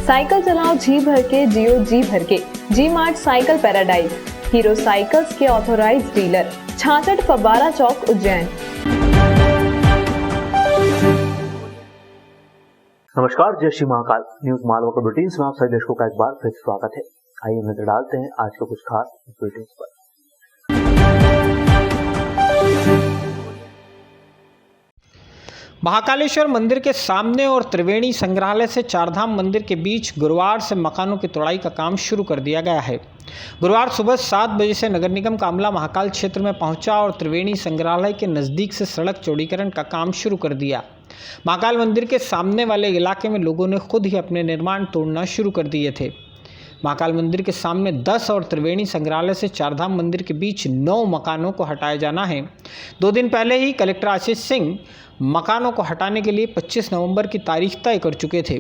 Cycle चलाओ जी भर के, जियो जी भर के। G mart cycle paradise, Hero cycles के ऑथोराइज्ड डीलर, 66 फव्वारा चौक, उज्जैन। नमस्कार, जय श्री महाकाल। न्यूज मालवा के बुलेटिन में आप सभी दर्शकों का एक बार फिर स्वागत है। आइए नजर डालते हैं आज के कुछ खास बुलेटिन पर। महाकालेश्वर मंदिर के सामने और त्रिवेणी संग्रहालय से चारधाम मंदिर के बीच गुरुवार से मकानों की तोड़ाई का काम शुरू कर दिया गया है। गुरुवार सुबह 7 बजे से नगर निगम का अमला महाकाल क्षेत्र में पहुंचा और त्रिवेणी संग्रहालय के नज़दीक से सड़क चौड़ीकरण का काम शुरू कर दिया। महाकाल मंदिर के सामने वाले इलाके में लोगों ने खुद ही अपने निर्माण तोड़ना शुरू कर दिए थे। महाकाल मंदिर के सामने 10 और त्रिवेणी संग्रहालय से चारधाम मंदिर के बीच 9 मकानों को हटाया जाना है। 2 दिन पहले ही कलेक्टर आशीष सिंह मकानों को हटाने के लिए 25 नवंबर की तारीख तय कर चुके थे।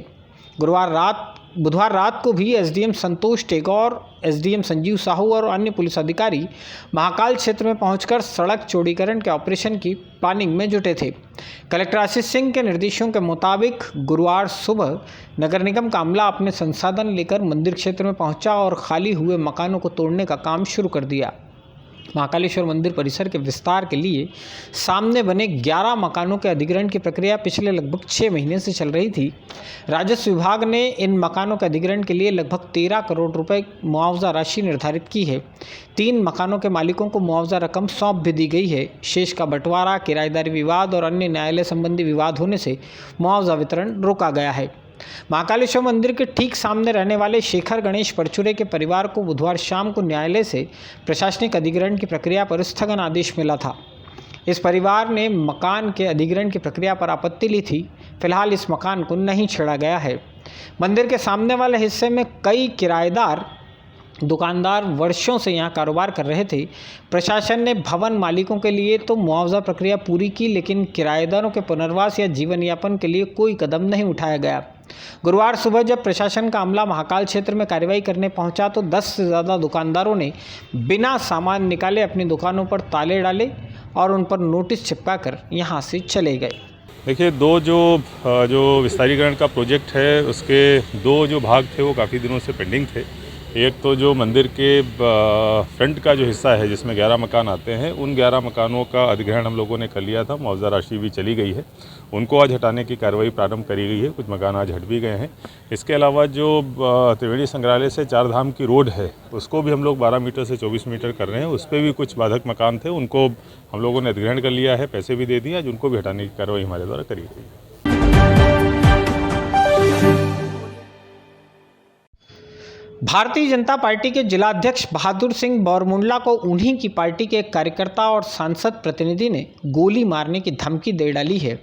बुधवार रात को भी एसडीएम संतोष टेगौर, एसडीएम संजीव साहू और अन्य पुलिस अधिकारी महाकाल क्षेत्र में पहुंचकर सड़क चौड़ीकरण के ऑपरेशन की प्लानिंग में जुटे थे। कलेक्टर आशीष सिंह के निर्देशों के मुताबिक गुरुवार सुबह नगर निगम का अमला अपने संसाधन लेकर मंदिर क्षेत्र में पहुंचा और खाली हुए मकानों को तोड़ने का काम शुरू कर दिया। महाकालेश्वर मंदिर परिसर के विस्तार के लिए सामने बने 11 मकानों के अधिग्रहण की प्रक्रिया पिछले लगभग 6 महीने से चल रही थी। राजस्व विभाग ने इन मकानों के अधिग्रहण के लिए लगभग 13 करोड़ रुपए मुआवजा राशि निर्धारित की है। 3 मकानों के मालिकों को मुआवजा रकम सौंप भी दी गई है। शेष का बंटवारा, किराएदारी विवाद और अन्य न्यायालय संबंधी विवाद होने से मुआवजा वितरण रोका गया है। महाकालेश्वर मंदिर के ठीक सामने रहने वाले शेखर गणेश परचुरे के परिवार को बुधवार शाम को न्यायालय से प्रशासनिक अधिग्रहण की प्रक्रिया पर स्थगन आदेश मिला था। इस परिवार ने मकान के अधिग्रहण की प्रक्रिया पर आपत्ति ली थी। फिलहाल इस मकान को नहीं छेड़ा गया है। मंदिर के सामने वाले हिस्से में कई किराएदार दुकानदार वर्षों से यहाँ कारोबार कर रहे थे। प्रशासन ने भवन मालिकों के लिए तो मुआवजा प्रक्रिया पूरी की, लेकिन किराएदारों के पुनर्वास या जीवन यापन के लिए कोई कदम नहीं उठाया गया। गुरुवार सुबह जब प्रशासन का अमला महाकाल क्षेत्र में कार्रवाई करने पहुंचा तो 10 से ज़्यादा दुकानदारों ने बिना सामान निकाले अपनी दुकानों पर ताले डाले और उन पर नोटिस चिपकाकर यहां से चले गए। देखिए, जो विस्तारीकरण का प्रोजेक्ट है उसके 2 जो भाग थे वो काफ़ी दिनों से पेंडिंग थे। एक तो जो मंदिर के फ्रंट का जो हिस्सा है जिसमें 11 मकान आते हैं, उन 11 मकानों का अधिग्रहण हम लोगों ने कर लिया था। मुआवजा राशि भी चली गई है, उनको आज हटाने की कार्रवाई प्रारंभ करी गई है। कुछ मकान आज हट भी गए हैं। इसके अलावा जो त्रिवेणी संग्रहालय से चारधाम की रोड है उसको भी हम लोग 12 मीटर से 24 मीटर कर रहे हैं। उस पर भी कुछ बाधक मकान थे, उनको हम लोगों ने अधिग्रहण कर लिया है, पैसे भी दे दिए। आज उनको भी हटाने की कार्रवाई हमारे द्वारा करी गई है। भारतीय जनता पार्टी के जिलाध्यक्ष बहादुर सिंह बौरमुंडला को उन्हीं की पार्टी के एक कार्यकर्ता और सांसद प्रतिनिधि ने गोली मारने की धमकी दे डाली है।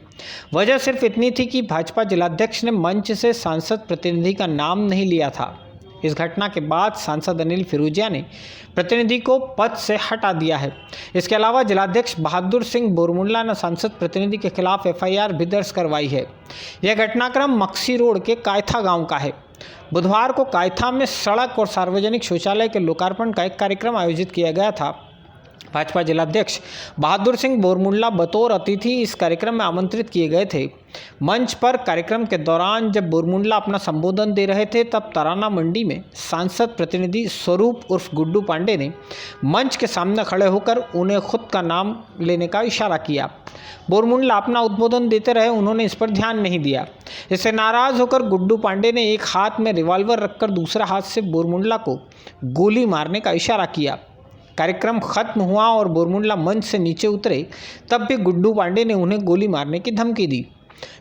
वजह सिर्फ इतनी थी कि भाजपा जिलाध्यक्ष ने मंच से सांसद प्रतिनिधि का नाम नहीं लिया था। इस घटना के बाद सांसद अनिल फिरोजिया ने प्रतिनिधि को पद से हटा दिया है। इसके अलावा जिलाध्यक्ष बहादुर सिंह बौरमुंडला ने सांसद प्रतिनिधि के खिलाफ एफआईआर भी दर्ज करवाई है। यह घटनाक्रम मक्सी रोड के कायथा गाँव का है। बुधवार को कायथा में सड़क और सार्वजनिक शौचालय के लोकार्पण का एक कार्यक्रम आयोजित किया गया था। भाजपा जिलाध्यक्ष बहादुर सिंह बौरमुंडला बतौर अतिथि इस कार्यक्रम में आमंत्रित किए गए थे। मंच पर कार्यक्रम के दौरान जब बौरमुंडला अपना संबोधन दे रहे थे तब तराना मंडी में सांसद प्रतिनिधि स्वरूप उर्फ गुड्डू पांडे ने मंच के सामने खड़े होकर उन्हें खुद का नाम लेने का इशारा किया। बौरमुंडला अपना उद्बोधन देते रहे, उन्होंने इस पर ध्यान नहीं दिया। इससे नाराज होकर गुड्डू पांडे ने एक हाथ में रिवॉल्वर रखकर दूसरा हाथ से बौरमुंडला को गोली मारने का इशारा किया। कार्यक्रम खत्म हुआ और बौरमुंडला मंच से नीचे उतरे, तब भी गुड्डू पांडे ने उन्हें गोली मारने की धमकी दी।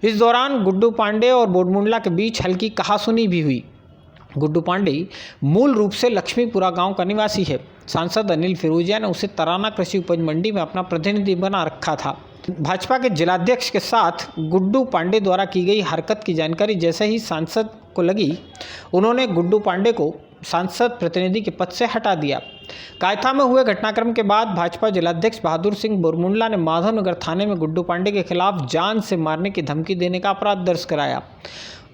इस दौरान गुड्डू पांडे और बौरमुंडला के बीच हल्की कहासुनी भी हुई। गुड्डू पांडे मूल रूप से लक्ष्मीपुरा गांव का निवासी है। सांसद अनिल फिरोजिया ने उसे तराना कृषि उपज मंडी में अपना प्रतिनिधि बना रखा था। भाजपा के जिलाध्यक्ष के साथ गुड्डू पांडे द्वारा की गई हरकत की जानकारी जैसे ही सांसद को लगी, उन्होंने गुड्डू पांडे को सांसद प्रतिनिधि के पद से हटा दिया। कायथा में हुए घटनाक्रम के बाद भाजपा जिलाध्यक्ष बहादुर सिंह बौरमुंडला ने माधवनगर थाने में गुड्डू पांडे के खिलाफ जान से मारने की धमकी देने का अपराध दर्ज कराया।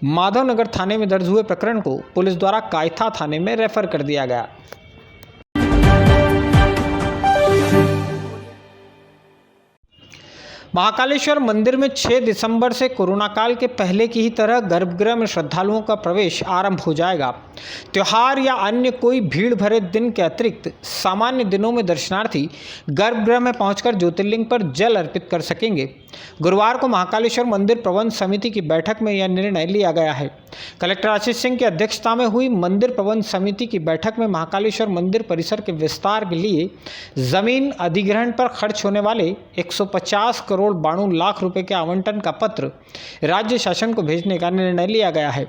माधवनगर थाने में दर्ज हुए प्रकरण को पुलिस द्वारा कायथा थाने में रेफर कर दिया गया। महाकालेश्वर मंदिर में 6 दिसंबर से कोरोना काल के पहले की ही तरह गर्भगृह में श्रद्धालुओं का प्रवेश आरंभ हो जाएगा। त्योहार या अन्य कोई भीड़ भरे दिन के अतिरिक्त सामान्य दिनों में दर्शनार्थी गर्भगृह में पहुंचकर ज्योतिर्लिंग पर जल अर्पित कर सकेंगे। गुरुवार को महाकालेश्वर मंदिर प्रबंध समिति की बैठक में यह निर्णय लिया गया है। कलेक्टर आशीष सिंह की अध्यक्षता में हुई मंदिर प्रबंध समिति की बैठक में महाकालेश्वर मंदिर परिसर के विस्तार के लिए जमीन अधिग्रहण पर खर्च होने वाले 150 करोड़ 92 लाख रुपए के आवंटन का पत्र राज्य शासन को भेजने का निर्णय लिया गया है।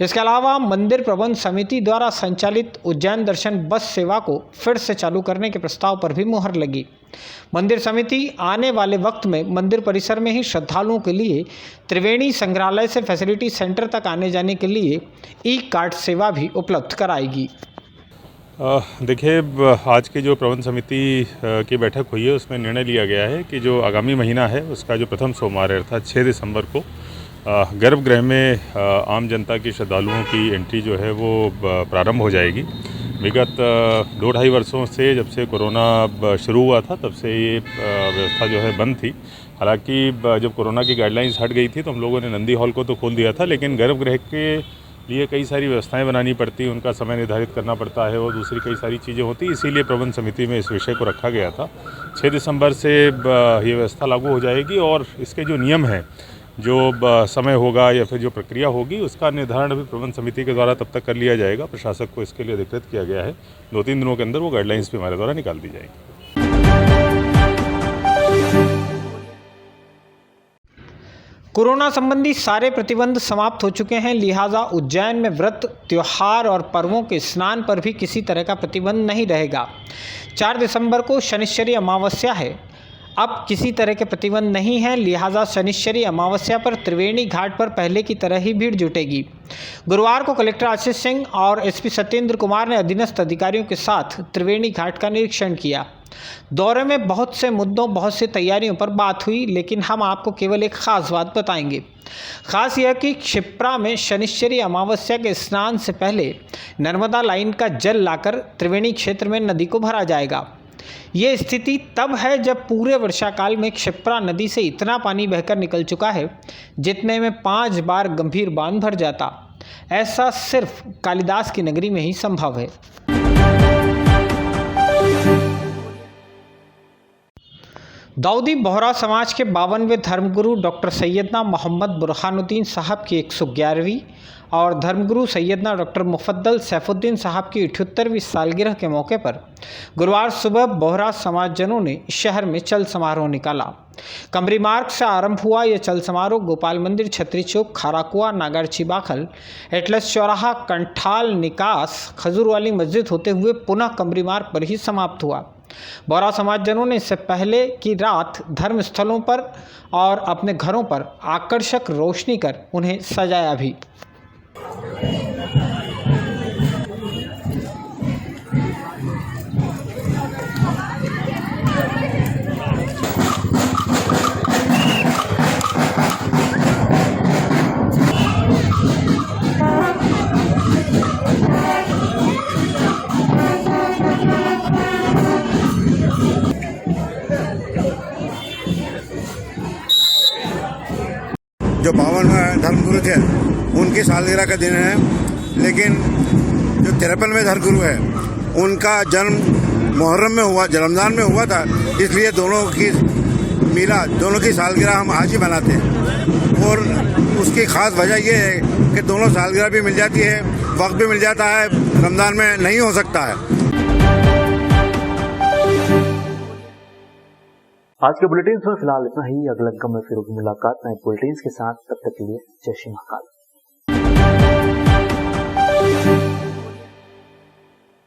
इसके अलावा मंदिर प्रबंध समिति द्वारा संचालित उज्जैन दर्शन बस सेवा को फिर से चालू करने के प्रस्ताव पर भी मुहर लगी। मंदिर समिति आने वाले वक्त में मंदिर परिसर में ही श्रद्धालुओं के लिए त्रिवेणी संग्रहालय से फैसिलिटी सेंटर तक आने जाने के लिए ई कार्ड सेवा भी उपलब्ध कराएगी। देखिए, आज की जो प्रबंध समिति की बैठक हुई है उसमें निर्णय लिया गया है कि जो आगामी महीना है उसका जो प्रथम सोमवार है अर्थात 6 दिसंबर को गर्भगृह में आम जनता की श्रद्धालुओं की एंट्री जो है वो प्रारंभ हो जाएगी। विगत 2-2.5 वर्षों से जब से कोरोना शुरू हुआ था तब से ये व्यवस्था जो है बंद थी। हालांकि जब कोरोना की गाइडलाइंस हट गई थी तो हम लोगों ने नंदी हॉल को तो खोल दिया था, लेकिन गर्भगृह के लिए कई सारी व्यवस्थाएं बनानी पड़ती, उनका समय निर्धारित करना पड़ता है और दूसरी कई सारी चीज़ें होती, इसीलिए प्रबंध समिति में इस विषय को रखा गया था। 6 दिसंबर से ये व्यवस्था लागू हो जाएगी और इसके जो नियम हैं, जो समय होगा या फिर जो प्रक्रिया होगी उसका निर्धारण अभी प्रबंध समिति के द्वारा तब तक कर लिया जाएगा। प्रशासक को इसके लिए अधिकृत किया गया है। 2-3 दिनों के अंदर वो गाइडलाइंस भी हमारे द्वारा निकाल दी जाएगी। कोरोना संबंधी सारे प्रतिबंध समाप्त हो चुके हैं, लिहाजा उज्जैन में व्रत, त्योहार और पर्वों के स्नान पर भी किसी तरह का प्रतिबंध नहीं रहेगा। 4 दिसंबर को शनिश्चरी अमावस्या है। अब किसी तरह के प्रतिबंध नहीं है, लिहाजा शनिश्चरी अमावस्या पर त्रिवेणी घाट पर पहले की तरह ही भीड़ जुटेगी। गुरुवार को कलेक्टर आशीष सिंह और एसपी सत्येंद्र कुमार ने अधीनस्थ अधिकारियों के साथ त्रिवेणी घाट का निरीक्षण किया। दौरे में बहुत से मुद्दों, बहुत सी तैयारियों पर बात हुई, लेकिन हम आपको केवल एक खास बात बताएंगे। खास यह कि क्षिप्रा में शनिश्चरी अमावस्या के स्नान से पहले नर्मदा लाइन का जल लाकर त्रिवेणी क्षेत्र में नदी को भरा जाएगा। ये स्थिति तब है जब पूरे वर्षाकाल में क्षिप्रा नदी से इतना पानी बहकर निकल चुका है जितने में 5 बार गंभीर बांध भर जाता। ऐसा सिर्फ कालिदास की नगरी में ही संभव है। दाऊदी बोहरा समाज के 52वें धर्मगुरु डॉक्टर सैयदना मोहम्मद बुरहानुद्दीन साहब की 111वीं और धर्मगुरु सैयदना डॉक्टर मुफद्दल सैफुद्दीन साहब की 78वीं सालगिरह के मौके पर गुरुवार सुबह बोहरा समाजजनों ने शहर में चल समारोह निकाला। कमरी मार्ग से आरंभ हुआ यह चल समारोह गोपाल मंदिर, छतरी चौक, खाराकुआ, नागारची बाखल, एटलस चौराहा, कंठाल निकास, खजूरवाली मस्जिद होते हुए पुनः कमरी मार्ग पर ही समाप्त हुआ। बोहरा समाजजनों ने इससे पहले की रात धर्म स्थलों पर और अपने घरों पर आकर्षक रोशनी कर उन्हें सजाया भी। जो 52वें धर्मगुरु थे उनकी सालगिरह का दिन है, लेकिन जो 53वें धर्मगुरु है उनका जन्म मुहर्रम में हुआ, रमजान में हुआ था, इसलिए दोनों की मिलाद, दोनों की सालगिरह हम आज ही मनाते हैं। और उसकी खास वजह यह है कि दोनों सालगिरह भी मिल जाती है, वक्त भी मिल जाता है, रमजान में नहीं हो सकता है। आज के बुलेटिन में फिलहाल इतना ही। अगला में फिर मुलाकात नए बुलेटिन के साथ, तब तक के लिए जय श्री महाकाल।